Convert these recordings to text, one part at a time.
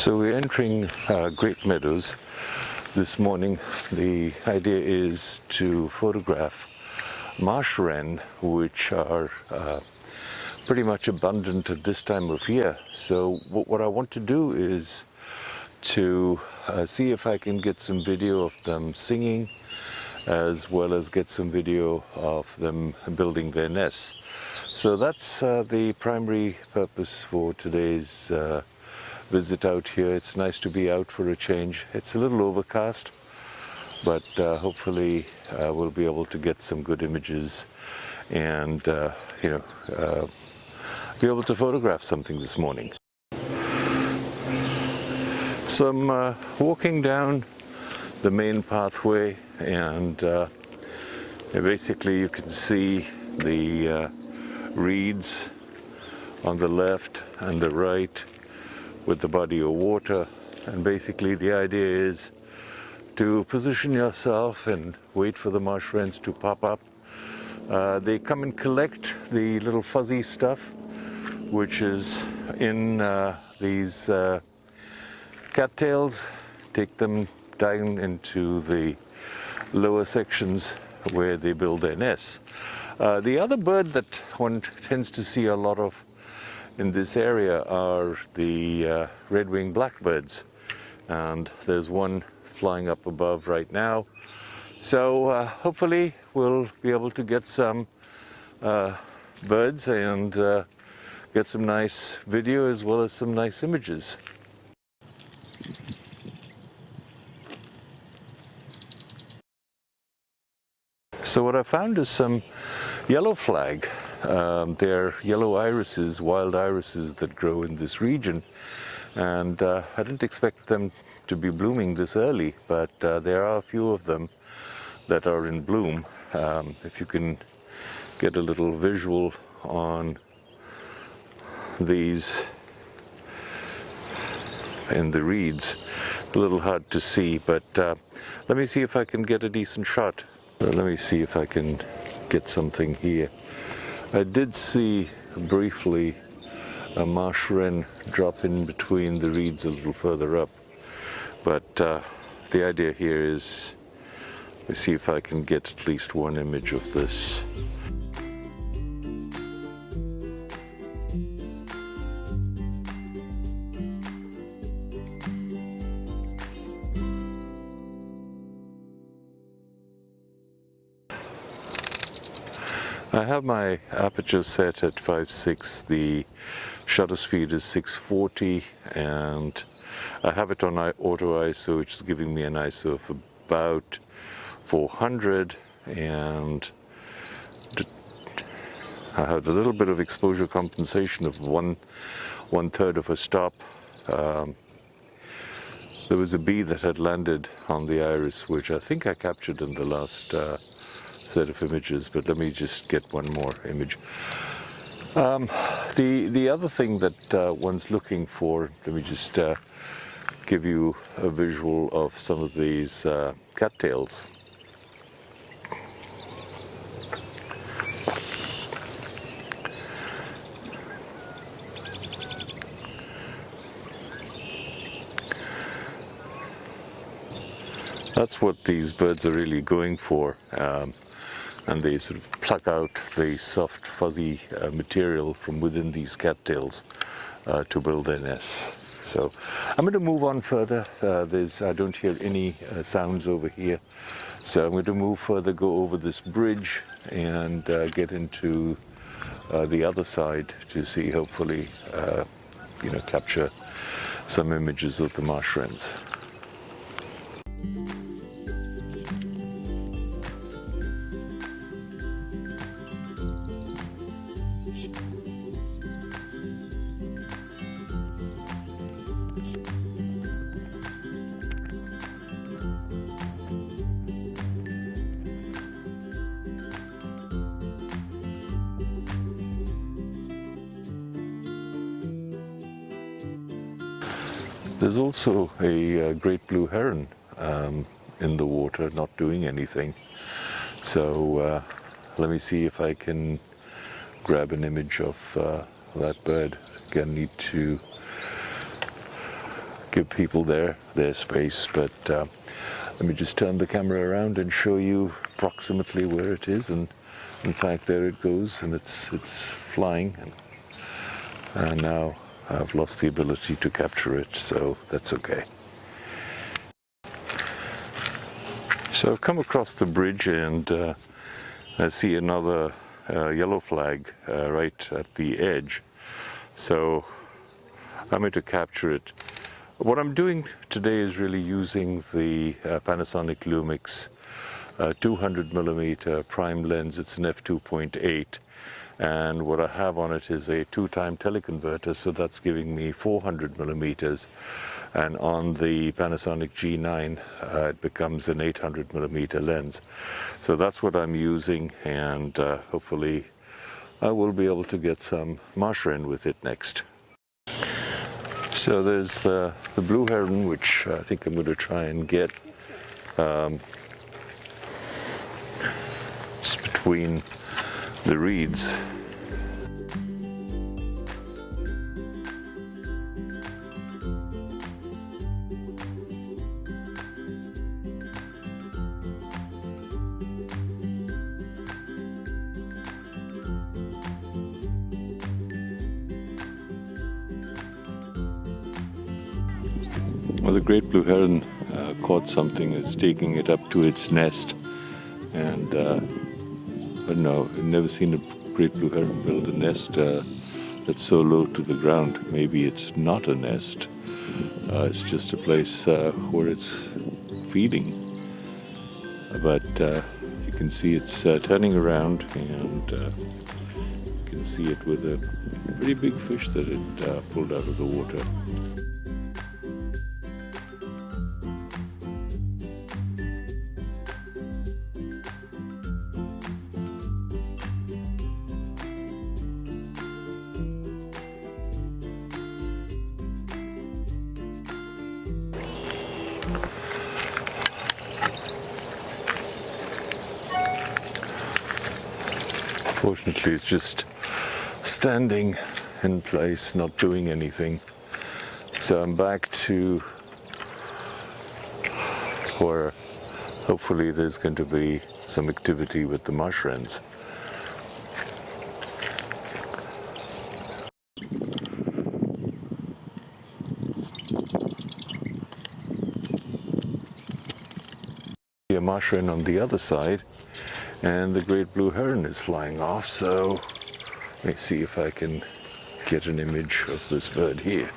So we're entering Great Meadows this morning. The idea is to photograph marsh wren, which are pretty much abundant at this time of year. So what I want to do is to see if I can get some video of them singing, as well as get some video of them building their nests. So that's the primary purpose for today's visit out here. It's nice to be out for a change. It's a little overcast, but hopefully we'll be able to get some good images and be able to photograph something this morning. So I'm walking down the main pathway, and basically you can see the reeds on the left and the right with the body of water, and basically the idea is to position yourself and wait for the marsh wrens to pop up. They come and collect the little fuzzy stuff which is in these cattails, take them down into the lower sections where they build their nests. The other bird that one tends to see a lot of in this area are the red-winged blackbirds, and there's one flying up above right now. So hopefully we'll be able to get some birds and get some nice video as well as some nice images. So what I found is some yellow flag. They're yellow irises, wild irises that grow in this region, and I didn't expect them to be blooming this early, but there are a few of them that are in bloom. If you can get a little visual on these in the reeds, a little hard to see, but let me see if I can get a decent shot. Let me see if I can get something here. I did see briefly a marsh wren drop in between the reeds a little further up, but the idea here is to see if I can get at least one image of this. I have my aperture set at 5.6, the shutter speed is 640, and I have it on auto ISO, which is giving me an ISO of about 400, and I had a little bit of exposure compensation of one third of a stop. There was a bee that had landed on the iris, which I think I captured in the last set of images, but let me just get one more image. The other thing that one's looking for, let me just give you a visual of some of these cattails. That's what these birds are really going for. And they sort of pluck out the soft, fuzzy material from within these cattails to build their nests. So I'm going to move on further. I don't hear any sounds over here, so I'm going to move further, go over this bridge, and get into the other side to see, hopefully, capture some images of the marsh wrens. There's also a great blue heron in the water, not doing anything. So let me see if I can grab an image of that bird. Again, need to give people their space. But let me just turn the camera around and show you approximately where it is. And in fact, there it goes, and it's flying. And now I've lost the ability to capture it, so that's okay. So I've come across the bridge, and I see another yellow flag right at the edge. So I'm going to capture it. What I'm doing today is really using the Panasonic Lumix 200mm prime lens. It's an f2.8, and what I have on it is a 2-time teleconverter, so that's giving me 400mm, and on the Panasonic G9 it becomes an 800mm lens. So that's what I'm using, and hopefully I will be able to get some marsh wren with it next. So there's the blue heron, which I think I'm going to try and get just between the reeds. Well, the great blue heron caught something. It's taking it up to its nest, and but no, I've never seen a great blue heron build a nest that's so low to the ground. Maybe it's not a nest. It's just a place where it's feeding. But you can see it's turning around, and you can see it with a pretty big fish that it pulled out of the water. Fortunately, it's just standing in place, not doing anything. So I'm back to where hopefully there's going to be some activity with the marsh wrens. A marsh wren on the other side, and the great blue heron is flying off, so let me see if I can get an image of this bird here.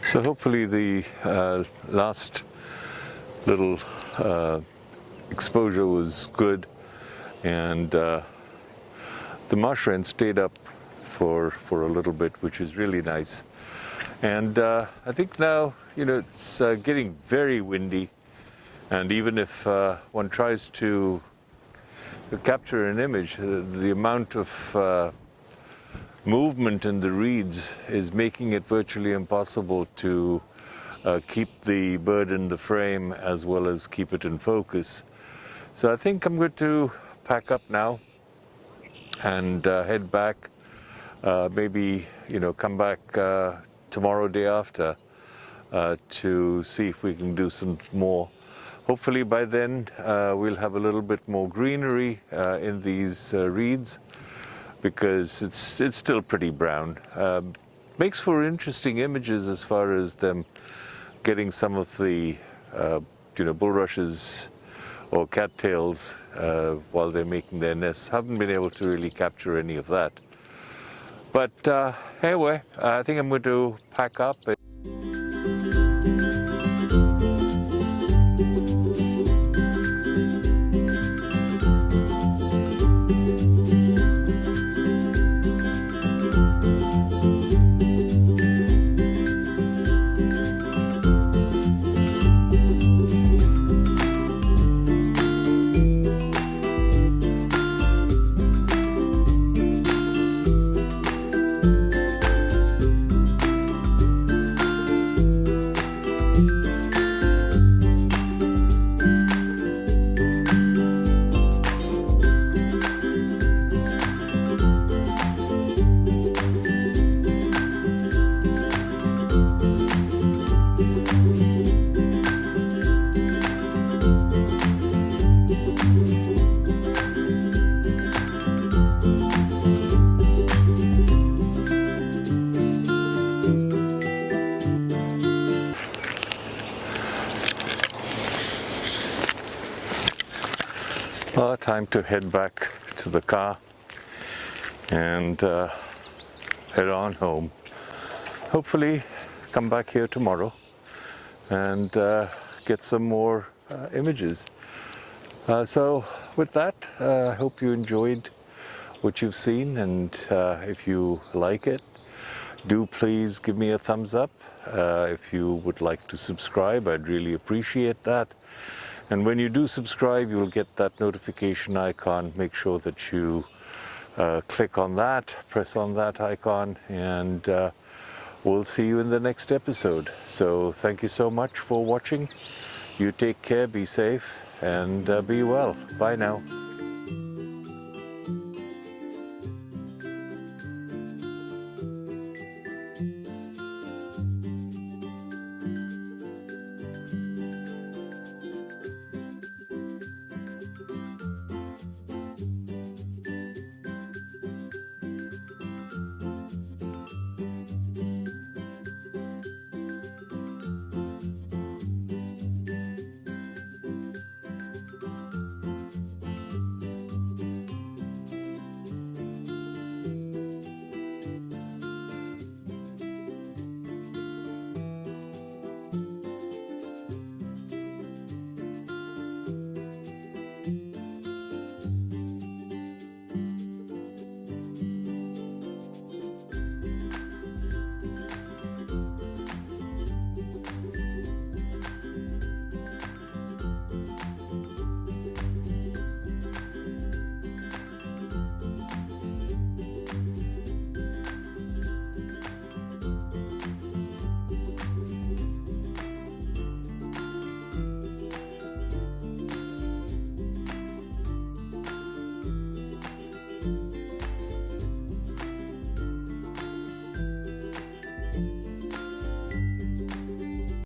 So hopefully the last little exposure was good, and the marsh wren stayed up for a little bit, which is really nice. And I think now, it's getting very windy, and even if one tries to capture an image, the amount of movement in the reeds is making it virtually impossible to keep the bird in the frame as well as keep it in focus. So I think I'm going to pack up now and head back, maybe come back tomorrow, day after, to see if we can do some more. Hopefully by then we'll have a little bit more greenery in these reeds, because it's still pretty brown. Makes for interesting images as far as them getting some of the bulrushes or cattails while they're making their nests. Haven't been able to really capture any of that. But anyway, I think I'm going to pack up. time to head back to the car and head on home. Hopefully come back here tomorrow and get some more images. So with that, I hope you enjoyed what you've seen, and if you like it, do please give me a thumbs up. If you would like to subscribe, I'd really appreciate that. And when you do subscribe, you'll get that notification icon. Make sure that you click on that, press on that icon, and we'll see you in the next episode. So thank you so much for watching. You take care, be safe, and be well. Bye now.